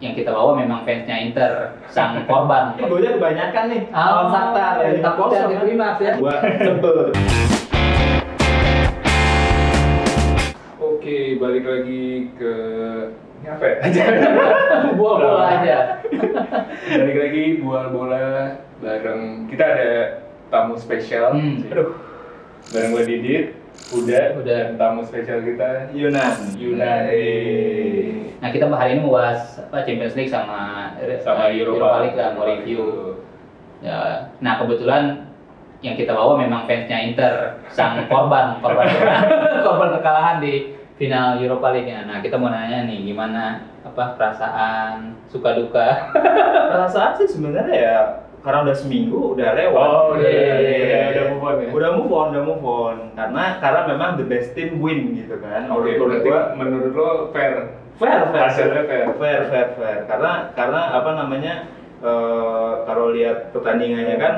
yang kita bawa memang fansnya Inter, sang korban. Golnya kebanyakan nih. Lawan Shakhtar ya, 5-0 di klimaks ya. Gua sebel. Oke, balik lagi ke ini apa ya? Buah bola aja. Balik lagi buah bola bareng kita ada tamu spesial. Aduh, Bareng gue Didit, Uda, Uda. dan tamu spesial kita Yunan. Nah kita hari ini mau bahas Champions League sama Europa League lah, mau review. Ya, nah kebetulan yang kita bawa memang fansnya Inter, sang korban kekalahan di final Europa League. Nah kita mau nanya nih gimana perasaan, suka duka. Perasaan sih sebenarnya ya karena udah seminggu udah lewat. udah move on ya? Udah move on. Karena memang the best team win gitu kan. Oke, berarti menurut lo fair? Hasilnya fair. Karena apa namanya? Kalau lihat pertandingannya kan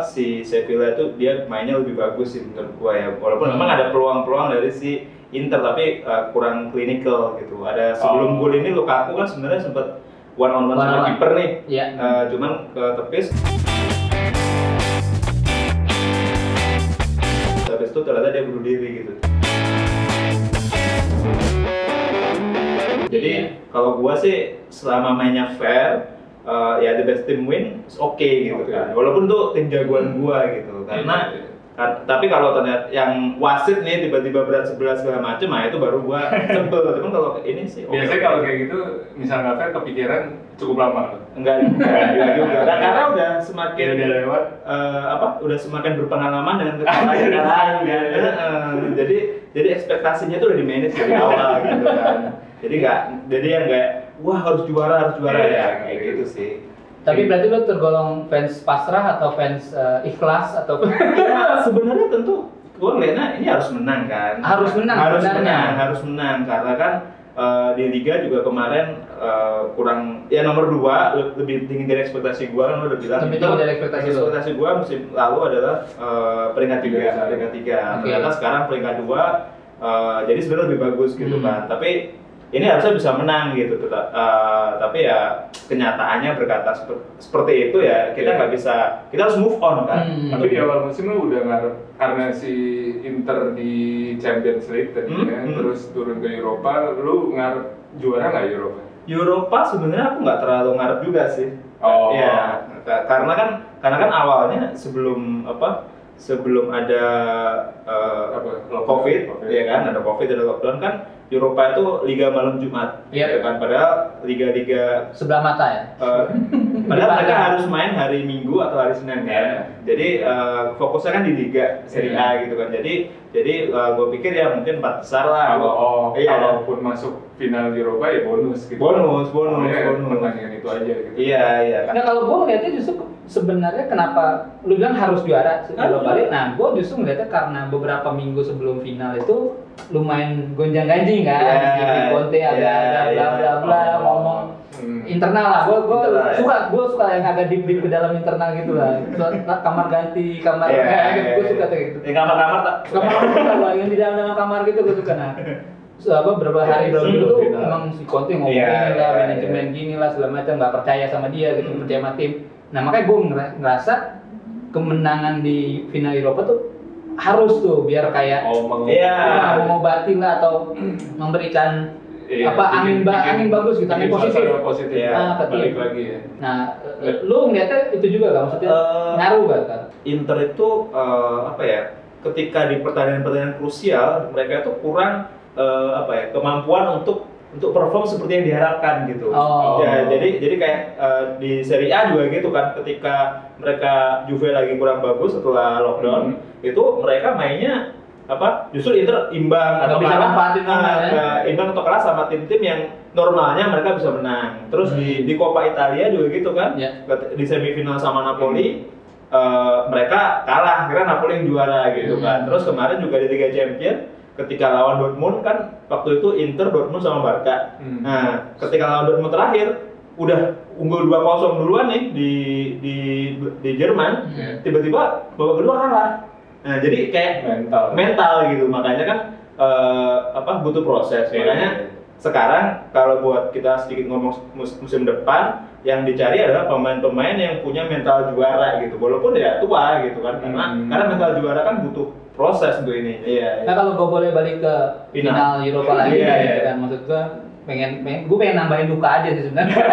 si Sevilla itu dia mainnya lebih bagus sih menurut gua ya. Walaupun memang ada peluang-peluang dari si Inter tapi kurang klinikal gitu. Ada sebelum gol ini Lukaku kan sebenarnya sempat one on one sama kiper nih. Iya. Cuman ketepis. Habis itu ternyata dia bunuh diri gitu. Jadi kalau gua sih selama mainnya fair, ya the best team win, oke gitu kan. Walaupun tuh tim jagoan gua gitu. Karena tapi kalau ternyata yang wasit nih tiba-tiba berat sebelah segala macem, nah itu baru gua sebel. Cuman kalau ini sih biasanya kalau kayak gitu, misalnya nggak fair kepikiran cukup lama. enggak juga. Karena udah semakin udah lewat udah semakin berpengalaman dengan kekalahan kan. Jadi ekspektasinya tuh udah di-manage dari awal gitu kan. Jadi yang kayak wah harus juara ya kayak gitu sih. Tapi berarti lo tergolong fans pasrah atau fans ikhlas atau? Ya sebenarnya tentu gua ngeliatnya ini harus menang kan. Harus menang karena kan di Liga juga kemarin kurang ya nomor 2 lebih tinggi dari ekspektasi gua kan udah bilang. Lebih tinggi dari ekspektasi gua musim lalu adalah peringkat 3. Ternyata sekarang peringkat 2 jadi sebenarnya lebih bagus gitu kan. Tapi ini harusnya bisa menang gitu, tapi ya kenyataannya berkata seperti itu ya kita nggak bisa, kita harus move on kan. Tapi di awal musim lu udah ngarep karena si Inter di Champions League tadinya, terus turun ke Eropa, lu ngarep juara nggak Eropa? Eropa sebenarnya aku nggak terlalu ngarep juga sih. Oh. Ya, karena kan awalnya sebelum ada COVID, ya kan, ada COVID, ada lockdown kan. Eropa itu liga malam Jumat, gitu kan. Padahal liga-liga sebelah mata ya. Padahal mereka harus main hari Minggu atau hari Senin kan. Jadi fokusnya kan di liga Serie A gitu kan. Jadi gue pikir ya mungkin 4 besar lah. Kalaupun masuk final Eropa ya bonus gitu. Bonus. Pertandingan itu aja gitu. Iya. Nah kalau gue ngeliatnya justru sebenarnya kenapa lu bilang harus juara Europa League. Nah gue justru ngeliatnya karena beberapa minggu sebelum final itu lumayan gonjang-ganjing kan, di Conte ada bla bla ngomong internal lah. Gue suka yang agak deep ke dalam internal gitu lah. Kamar ganti kamar gue suka kayak gitu. Kamar yang di dalam kamar gitu gue suka. Nah beberapa hari dulu tuh emang si Conte ngomongin lah manajemen gini lah segala macam, nggak percaya sama dia gitu, percaya sama tim. Nah makanya gue ngerasa kemenangan di final Eropa tuh harus tuh biar kayak mengobatin lah atau memberikan angin bagus gitu, angin positif. Balik lagi ya. Nah lu ngeliatnya itu juga gak maksudnya ngaruh gak kan? Inter itu ketika di pertandingan krusial mereka itu kurang kemampuan untuk perform seperti yang diharapkan gitu. Jadi kayak di Serie A juga gitu kan, ketika mereka Juve lagi kurang bagus setelah lockdown, itu mereka mainnya justru Inter imbang atau kalah sama tim-tim yang normalnya mereka bisa menang. Terus di Coppa Italia juga gitu kan. Di semifinal sama Napoli mereka kalah, kira Napoli yang juara gitu kan. Terus kemarin juga di Liga Champions ketika lawan Dortmund kan waktu itu Inter, Dortmund sama Barca. Nah, ketika lawan Dortmund terakhir udah unggul 2-0 duluan nih di Jerman, tiba-tiba babak kedua kalah. Nah, jadi kayak mental gitu. Makanya kan butuh proses. Makanya sekarang kalau buat kita sedikit ngomong musim depan, yang dicari adalah pemain-pemain yang punya mental juara gitu, walaupun dia tua gitu kan, karena mental juara kan butuh proses untuk ini. Iya. Nah kalau gue boleh balik ke final Eropa lagi, gitu kan, maksud gue pengen nambahin Luka aja sih sebenarnya.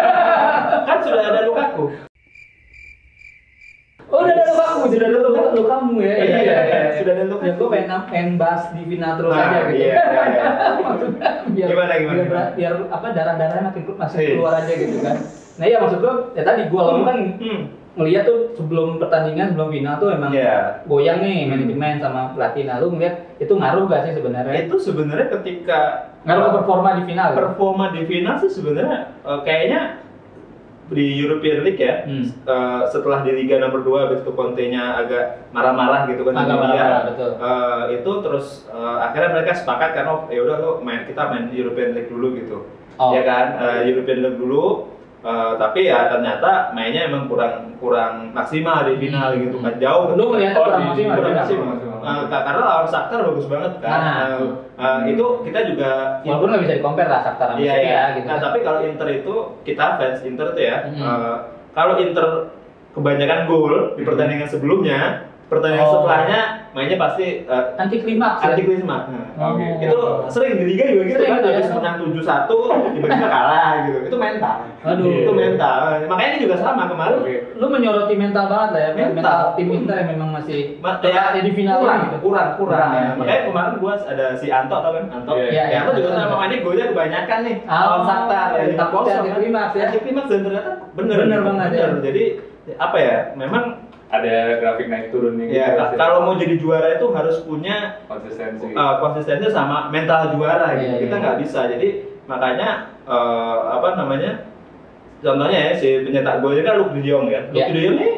Kan sudah ada Lukaku. Oh udah ada Lukaku ya. Iya. Sudah ada Lukaku. Ya gue pengen bahas di final terus aja gitu. Iya. Maksudnya Gimana? Biar apa darah-darahnya masih keluar aja gitu kan. Nah iya maksud gue ya tadi gue kan ngeliat tuh sebelum pertandingan, sebelum final tuh emang goyang nih manajemen sama pelatih. Nah lu ngeliat itu ngaruh gak sih sebenarnya? Itu sebenarnya ketika ngaruh ke performa di final. Performa di final sih sebenarnya kayaknya di European League ya, setelah di Liga nomor 2 habis itu Conte-nya agak marah-marah gitu kan, agak marah-marah, betul. Itu terus akhirnya mereka sepakat kan, oh ya udah lo kita main European League dulu gitu, ya kan, European League dulu. Tapi ya ternyata mainnya emang kurang maksimal di final gitu kan, jauh. Lu melihatnya kurang maksimal. Karena lawan Shakhtar bagus banget kan. Itu kita juga walaupun nggak bisa di-compare lah Shakhtar sama Sevilla gitu. Nah, tapi kalau Inter itu kita fans Inter tuh ya, kalau Inter kebanyakan gol di pertandingan sebelumnya, pertandingan setelahnya mainnya pasti anti klimaks. Itu sering di liga juga gitu kan, habis menang 7-1 tiba-tiba kalah gitu. Itu mental. Itu mental. Makanya ini juga sama kemarin. Lu menyoroti mental banget lah ya. Mental tim Inter yang memang masih di final kurang ya. Makanya kemarin gua ada si Anto tau kan? Anto juga sama mainnya golnya kebanyakan nih. Lawan Shakhtar ya. Anti klimaks ya. Anti klimaks dan ternyata bener banget. Jadi apa ya? Memang ada grafik naik turun nih. Iya, kalau mau jadi juara itu harus punya konsistensi sama mental juara gitu. Kita nggak bisa. Jadi makanya contohnya ya si pencetak golnya kan Luuk de Jong ya. Luuk de Jong ini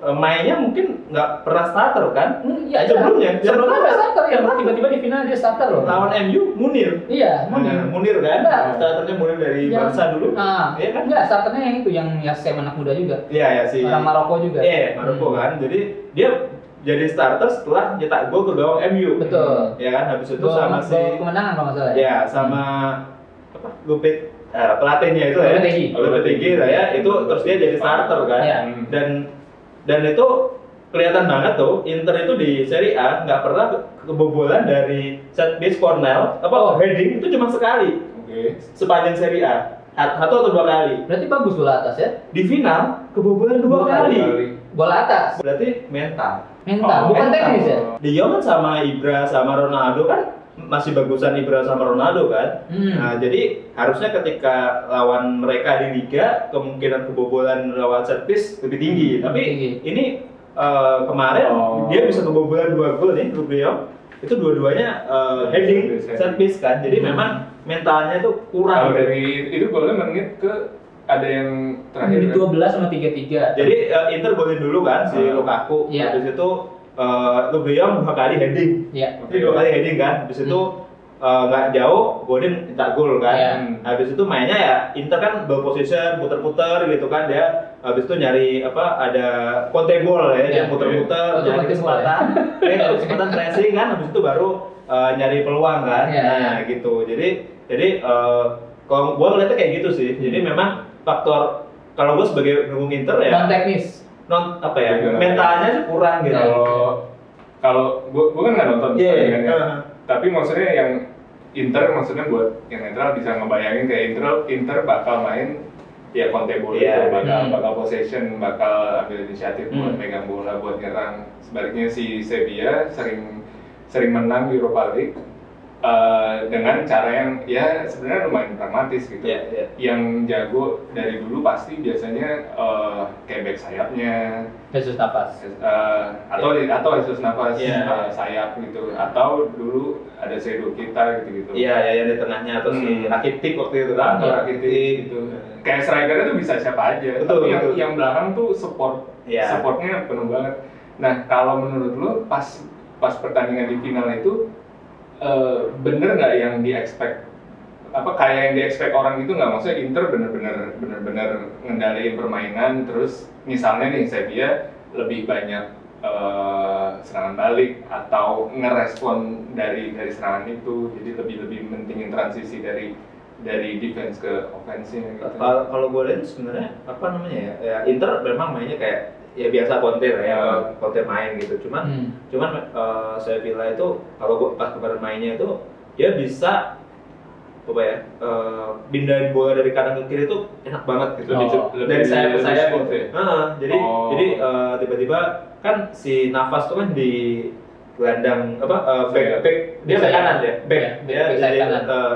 mainnya mungkin nggak pernah starter kan? Sebelumnya nggak starter ya. Tiba-tiba di final dia starter loh. Lawan MU Munir. Iya, Munir kan? Starternya Munir dari Barca dulu. Iya kan? Enggak, starternya yang itu yang Yasem anak muda juga. Iya si orang Maroko juga. Iya, Maroko kan. Jadi dia jadi starter setelah nyetak gol ke gawang MU. Betul. Ya kan, habis itu sama si kemenangan kalau nggak salah. Ya, sama pelatihnya itu ya. Lopetegui lah ya. Itu terus dia jadi starter kan. Dan itu kelihatan banget tuh Inter itu di Serie A nggak pernah kebobolan dari set piece corner heading itu cuma sekali. Sepanjang Serie A. Satu atau dua kali. Berarti bagus bola atas ya? Di final kebobolan dua kali. Bola atas. Berarti mental. Bukan teknis ya? De Jong kan sama Ibra sama Ronaldo kan masih bagusan Ibra sama Ronaldo kan. Nah, jadi harusnya ketika lawan mereka di liga kemungkinan kebobolan lawan set piece lebih tinggi. Tapi ini kemarin dia bisa kebobolan 2 gol nih, Luuk de Jong. Itu dua-duanya heading set piece kan. Jadi memang mentalnya itu kurang. Kalau dari itu golnya menit ke ada yang terakhir menit 12 sama 33. Jadi Inter golin dulu kan si Lukaku. Habis itu Luuk de Jong 2 kali heading. Jadi 2 kali heading kan. Habis itu nggak jauh, Godin cetak gol kan. Habis itu mainnya ya Inter kan ball position, puter-puter gitu kan, dia habis itu nyari ada Conte ball ya, dia puter-puter nyari kesempatan, kesempatan pressing kan, habis itu baru nyari peluang kan. Nah gitu. Jadi kalau gua ngeliatnya kayak gitu sih. Jadi memang faktor kalau gua sebagai pendukung Inter ya non teknis, mentalnya sih kurang gitu. Kalau gua kan nggak nonton tapi maksudnya yang Inter maksudnya buat yang netral bisa ngebayangin kayak Inter bakal main ya Conte bola bakal possession, bakal ambil inisiatif buat megang bola, buat nyerang. Sebaliknya si Sevilla sering menang di Europa League dengan cara yang ya sebenarnya lumayan pragmatis gitu. Yang jago dari dulu pasti biasanya kayak back sayapnya Jesus Navas atau Jesus Navas sayap gitu, atau dulu ada Sedo kita gitu. Iya, yang di tengahnya atau si Rakitic waktu itu kan. Atau Rakitic gitu. Kayak strikernya tuh bisa siapa aja. Betul. Yang belakang tuh supportnya penuh banget. Nah, kalau menurut lu pas pertandingan di final itu bener nggak yang di-expect kayak yang di-expect orang itu nggak? Maksudnya Inter bener-bener ngendaliin permainan, terus misalnya nih Sevilla lebih banyak serangan balik atau ngerespon dari serangan itu, jadi lebih mentingin transisi dari dari defense ke offense-nya gitu. Kalau gue lihat sebenarnya apa namanya ya Inter memang mainnya kayak ya biasa Conte lah ya, Conte main gitu. Cuman Sevilla itu kalau gue pas kemarin mainnya itu dia bisa apa ya pindahin bola dari kanan ke kiri itu enak banget gitu. Dari sayap ke sayap gitu. Jadi tiba-tiba kan si Navas tuh kan di gelandang back dia back kanan ya, back dia jadi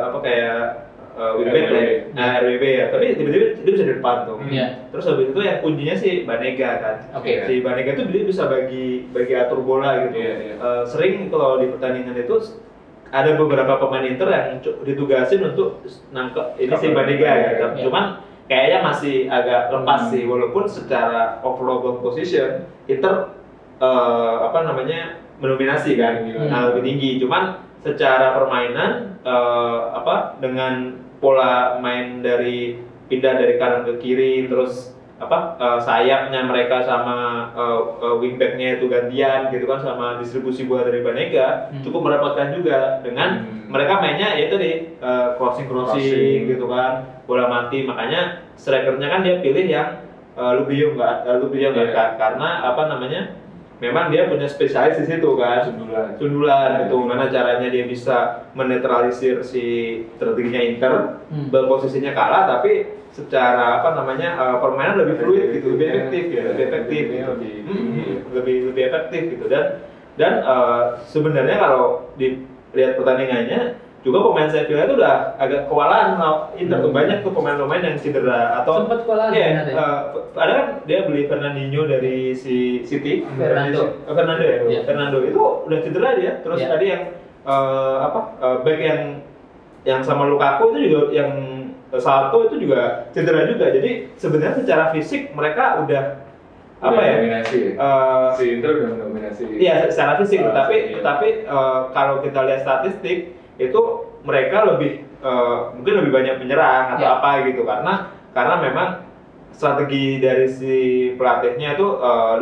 apa kayak wingback lah, RWB ya. Tapi tiba-tiba dia bisa di depan tuh. Terus habis itu yang kuncinya si Banega kan. Si Banega tuh dia bisa bagi atur bola gitu. Sering kalau di pertandingan itu ada beberapa pemain Inter yang ditugasin untuk nangkep ini si Banega gitu. Cuman kayaknya masih agak lepas sih, walaupun secara overall ball position Inter mendominasi kan, lebih tinggi. Cuman secara permainan dengan pola main dari pindah dari kanan ke kiri, terus sayapnya mereka sama wingbacknya itu gantian gitu kan, sama distribusi bola dari Banega cukup merepotkan juga dengan mereka mainnya yaitu di crossing gitu kan, bola mati. Makanya strikernya kan dia pilih yang Lubio karena memang dia punya spesialis di situ kan, sundulan gitu. Mana caranya dia bisa menetralisir si strateginya Inter, posisinya kalah tapi secara permainan lebih fluid gitu, lebih efektif gitu. Dan sebenarnya kalau dilihat pertandingannya juga pemain Sevilla itu udah agak kewalahan Inter tuh, banyak tuh pemain-pemain yang cedera atau sempat kewalahan. Ada kan dia beli Fernandinho dari si City, Fernando itu udah cedera dia. Terus tadi yang back yang sama Lukaku itu juga yang Salto itu juga cedera juga. Jadi sebenarnya secara fisik mereka udah dominasi. Si Inter udah mendominasi. Iya, secara fisik, tetapi kalau kita lihat statistik itu mereka mungkin lebih banyak menyerang atau apa gitu, karena memang strategi dari si pelatihnya itu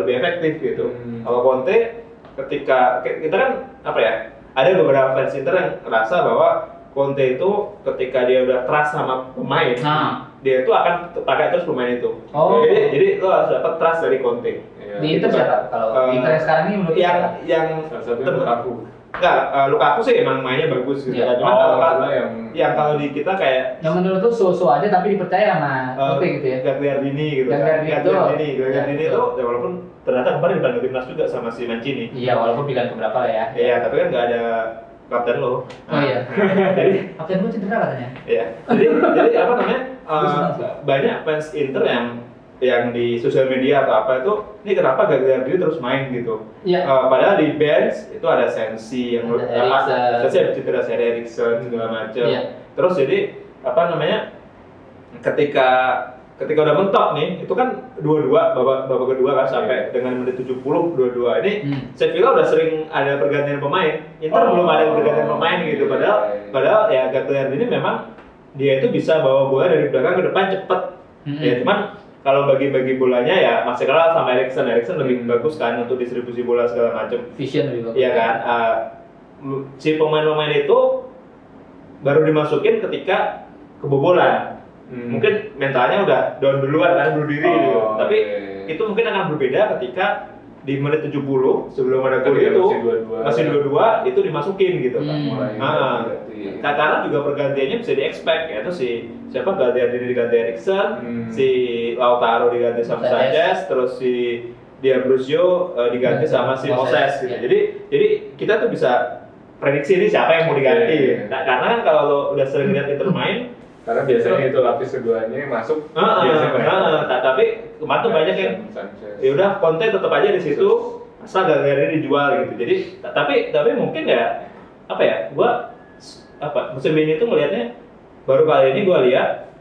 lebih efektif gitu. Kalau Conte ketika kita kan ada beberapa fans Inter yang ngerasa bahwa Conte itu ketika dia udah trust sama pemain, dia itu akan pakai terus pemain itu. Jadi lo harus dapat trust dari Conte. Di Inter siapa? Kalau Inter sekarang ini menurut yang Lukaku. Enggak, Lukaku sih emang mainnya bagus gitu. Cuma kalau di kita kayak yang menurut tuh so-so aja tapi dipercaya sama Conte gitu ya. Gagliardini gitu. Gagliardini itu ya walaupun ternyata kemarin dipanggil timnas juga sama si Mancini. Iya, walaupun pilihan keberapa lah ya. Iya, tapi kan nggak ada kapten lo. Jadi kapten lo cedera katanya. Iya. Jadi banyak fans Inter yang di sosial media atau apa itu, ini kenapa Gagliardini terus main gitu. Padahal di bench itu ada Sensi yang ada cedera, Eriksen segala macam. Terus jadi ketika udah mentok nih, itu kan 2-2 babak kedua kan sampai dengan menit 70 2-2. Ini Sevilla udah sering ada pergantian pemain. Inter belum ada pergantian pemain gitu. Padahal ya Gagliardini memang dia itu bisa bawa bola dari belakang ke depan cepet. Ya cuman kalau bagi-bagi bolanya ya masih kalah sama Eriksen lebih bagus kan untuk distribusi bola segala macam. Vision lebih bagus. Iya kan. Si pemain-pemain itu baru dimasukin ketika kebobolan. Mungkin mentalnya udah down duluan kan, bunuh diri gitu. Tapi itu mungkin akan berbeda ketika di menit 70 sebelum ada gol itu masih 2-2 itu dimasukin gitu kan. Karena juga pergantiannya bisa di-expect ya, itu siapa Gagliardini diganti Eriksen, si Lautaro diganti sama Sanchez, terus si D'Ambrosio diganti sama si Moses gitu. Jadi kita tuh bisa prediksi ini siapa yang mau diganti. Karena kan kalau lo udah sering lihat Inter main, karena biasanya itu lapis keduanya masuk. Tapi kemarin tuh banyak yang ya udah Conte tetap aja di situ asal Gagliardini dijual gitu. Jadi tapi mungkin ya gua musim ini tuh melihatnya baru kali ini gua lihat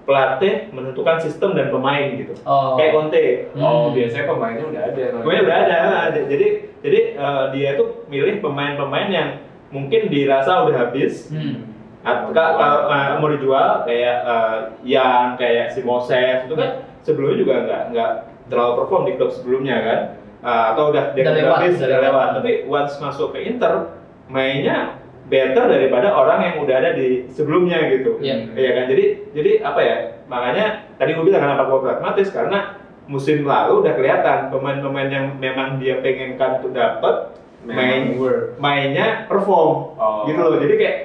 pelatih menentukan sistem dan pemain gitu. Kayak Conte. Biasanya pemainnya udah ada. Pemainnya udah ada. Jadi dia tuh milih pemain-pemain yang mungkin dirasa udah habis. Kalau mau dijual kayak kayak si Moses itu kan sebelumnya juga nggak terlalu perform di klub sebelumnya kan, atau udah lewat. Tapi once masuk ke Inter mainnya better daripada orang yang udah ada di sebelumnya gitu. Iya kan? Jadi apa ya? Makanya tadi gue bilang kenapa gue pragmatis, karena musim lalu udah kelihatan pemain-pemain yang memang dia pengenkan untuk dapat mainnya perform gitu loh. Jadi kayak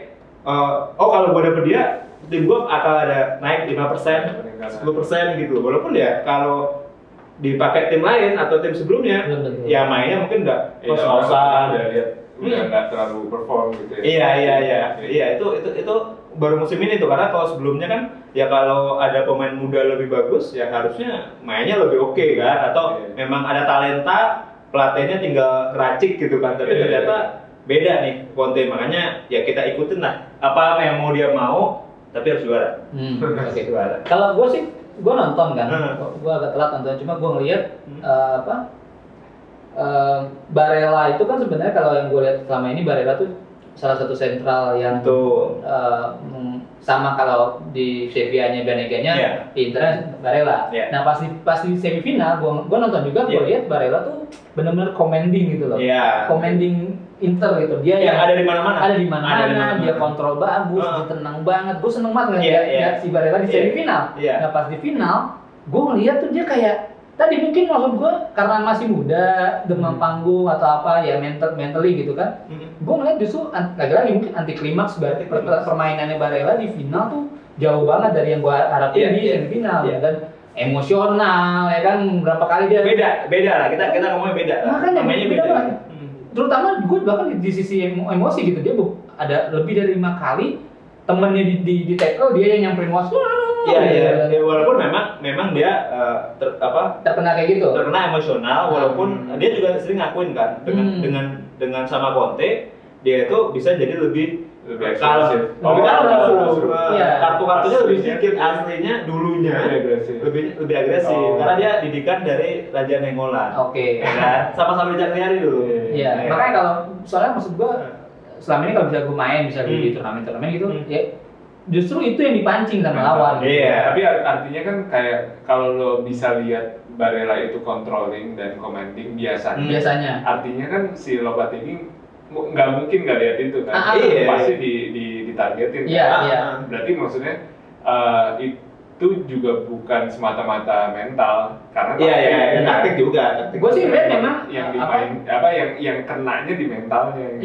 kalau gue dapet dia, tim gue akan ada naik 5%, 10% gitu. Walaupun ya kalau dipakai tim lain atau tim sebelumnya, ya mainnya mungkin nggak kos-kosan. Udah nggak terlalu perform gitu ya. Iya, itu baru musim ini tuh, karena kalau sebelumnya kan ya kalau ada pemain muda lebih bagus ya harusnya mainnya lebih oke kan, atau memang ada talenta, pelatihnya tinggal racik gitu kan, tapi ternyata beda nih Conte, makanya ya kita ikutin lah apa yang mau dia mau, tapi harus juara. Oke. Kalau gue sih, gue nonton kan, gue agak telat nonton, cuma gue ngeliat Barella itu kan sebenarnya kalau yang gue lihat selama ini, Barella tuh salah satu sentral yang sama kalau di Sevilla-nya Baneganya, Inter Barella. Nah pas di semifinal, gue nonton juga, gue lihat Barella tuh benar-benar commanding gitu loh, commanding Inter gitu. Dia yang ada di mana-mana. Ada di mana-mana, dia kontrol bagus, dia tenang banget. Gue seneng banget ngeliat si Barella di semifinal. Nah pas di final, gue ngeliat tuh dia kayak tadi mungkin maksud gue karena masih muda, demam panggung atau apa ya, mentally gitu kan. Gue ngeliat justru lagi-lagi mungkin anti klimaks, berarti permainannya Barella di final tuh jauh banget dari yang gue harapin di semifinal dan emosional ya kan, berapa kali dia beda lah, kita ngomongnya beda lah. Makanya beda banget. Terutama gue bahkan di sisi emosi gitu, dia ada lebih dari 5 kali temennya di tackle, dia yang nyamperin wasit. Iya, walaupun memang dia terkena kayak gitu, terkena emosional, walaupun dia juga sering ngakuin kan dengan sama Conte dia itu bisa jadi lebih agresif. Kartu-kartunya lebih sedikit, aslinya dulunya lebih agresif karena dia didikan dari Raja Nengolan. Kan? Sama-sama di Cagliari dulu. Iya. Makanya kalau soalnya maksud gua selama ini kalau bisa gue main, bisa di turnamen gitu, ya justru itu yang dipancing sama lawan. Tapi artinya kan kayak kalau lo bisa lihat Barella itu controlling dan commanding biasanya. Artinya kan si Lopetegui nggak mungkin nggak lihat itu kan. Pasti ditargetin. Berarti maksudnya itu juga bukan semata-mata mental, karena taktik juga. Gue sih lihat memang yang kenanya di mentalnya.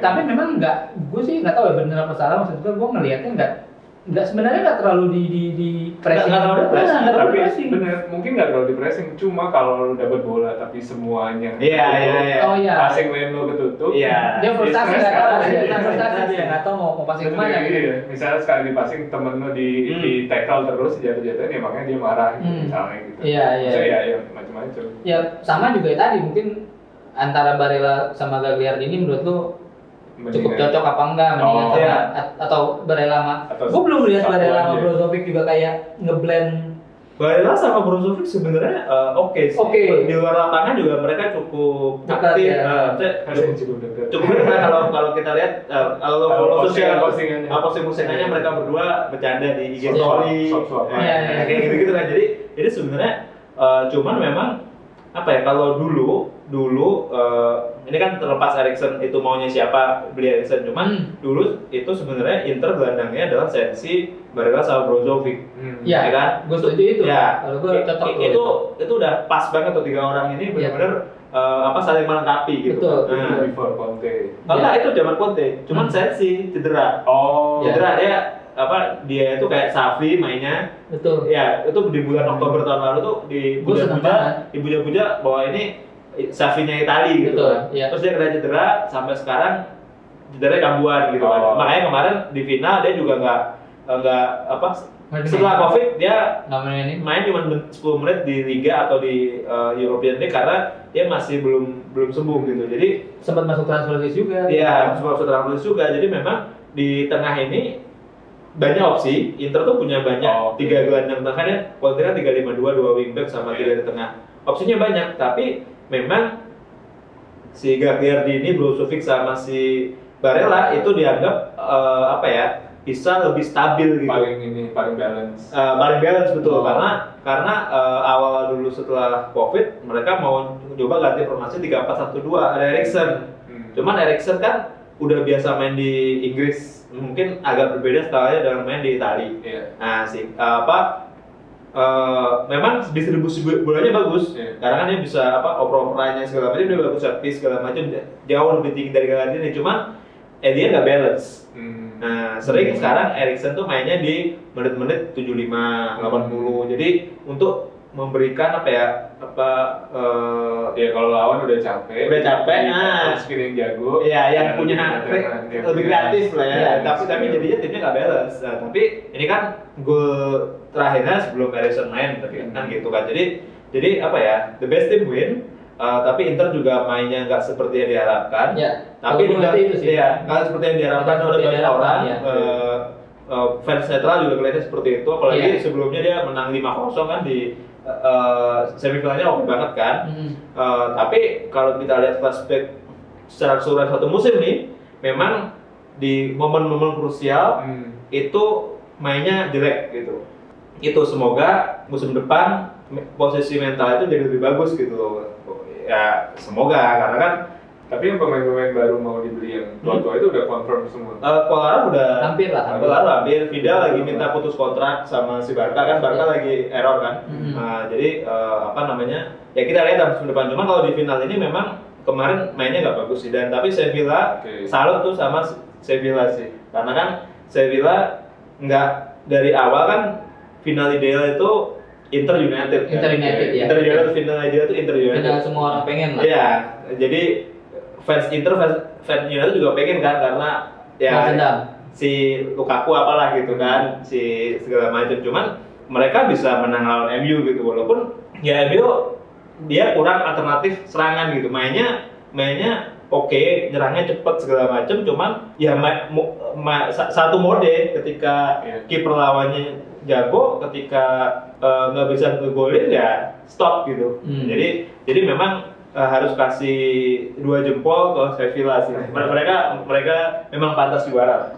Tapi memang gue sih nggak tahu ya benar apa salah, maksud gue ngelihatnya sebenarnya nggak terlalu di pressing. Tapi bener, mungkin nggak terlalu di pressing, cuma kalau lu dapat bola tapi semuanya passing lane lo ketutup, dia frustasi nggak tahu mau passing kemana gitu. Misalnya sekali di passing temen lo di tackle terus jatuh-jatuhin, ya makanya dia marah gitu, misalnya gitu. Ya macam-macam. Ya sama juga tadi, mungkin antara Barella sama Gagliardini ini menurut lo cukup cocok apa enggak, mendingan sama atau Barella sama gue belum lihat Barella sama Brozovic juga kayak ngeblend. Barella sama Brozovic sebenarnya oke sih. Di luar lapangan juga mereka cukup aktif. Cukup dekat kalau kita lihat, kalau follow sosial postingannya mereka berdua bercanda di IG story, kayak gitu kan. Jadi sebenarnya cuman memang apa ya, kalau dulu ini kan terlepas Eriksen itu maunya siapa, beli Eriksen, cuman dulu itu sebenarnya Inter gelandangnya adalah Sensi, Barella sama Brozovic. Ya kan? Gue setuju itu. Kalau gue cocok itu udah pas banget tuh, 3 orang ini benar-benar saling melengkapi gitu. Betul. Before Conte. Itu zaman Conte, cuman Sensi cedera. Cedera dia itu kayak Xavi mainnya. Betul. Ya, itu di bulan Oktober tahun lalu tuh dipuja-puja bahwa ini Xavi-nya Itali gitu kan. Terus dia kena cedera, sampai sekarang cederanya kambuhan gitu kan. Makanya kemarin di final dia juga nggak setelah Covid dia main cuma 10 menit di Liga atau di European League karena dia masih belum sembuh gitu. Jadi sempat masuk transfer list juga. Iya, sempat masuk transfer list juga. Jadi memang di tengah ini banyak opsi. Inter tuh punya banyak 3 gelandang tengah ya. Conte kan 3-5-2, 2 wingback sama 3 di tengah. Opsinya banyak, tapi memang si Gagliardini, Brozovic sama si Barella itu dianggap bisa lebih stabil gitu. Paling balance. Paling balance betul, karena awal dulu setelah Covid mereka mau coba ganti formasi 3-4-1-2, ada Eriksen. Cuman Eriksen kan udah biasa main di Inggris, mungkin agak berbeda stylenya dengan main di Italia. Nah memang distribusi bolanya bagus, karena kan dia bisa oper-operannya segala macam dia bagus, service segala macam jauh lebih tinggi dari Gagliardini, cuman dia nggak balance. Nah sering sekarang Eriksen tuh mainnya di menit-menit 75, 80, jadi untuk memberikan kalau lawan udah capek, yang jago, yang punya lebih kreatif lah ya. Tapi jadinya timnya nggak balance. Nah, tapi ini kan gol terakhirnya sebelum Eriksen main, tapi kan gitu kan. Jadi the best team win. Tapi Inter juga mainnya nggak seperti yang diharapkan. Tapi juga nggak seperti yang diharapkan oleh banyak orang. Fans netral juga kelihatan seperti itu. Apalagi sebelumnya dia menang 5-0 kan di semifinalnya oke banget kan. Tapi kalau kita lihat flashback secara keseluruhan satu musim nih, memang di momen-momen krusial itu mainnya jelek gitu. Itu semoga musim depan posisi mental itu jadi lebih bagus gitu loh. Ya semoga, karena kan tapi yang pemain-pemain baru mau dibeli yang tua-tua itu udah confirm semua. Kolarov udah hampir. Vidal lagi minta putus kontrak sama si Barca kan, Barca lagi error kan. Jadi ya kita lihat musim depan. Cuma kalau di final ini memang kemarin mainnya nggak bagus sih, dan tapi Sevilla salut tuh sama Sevilla sih, karena kan Sevilla nggak dari awal kan final ideal itu Inter United final ideal itu Inter United. Final semua orang pengen lah. Iya, jadi fans United juga pengen kan, karena si Lukaku apalah gitu kan, si segala macam. Cuman mereka bisa menang lawan MU gitu, walaupun ya MU dia kurang alternatif serangan gitu, mainnya oke, nyerangnya cepet segala macam. Cuman ya satu mode ketika kiper lawannya jago, ketika nggak bisa ngegolin ya stop gitu. Jadi memang harus kasih 2 jempol ke Sevilla sih. Mereka memang pantas juara.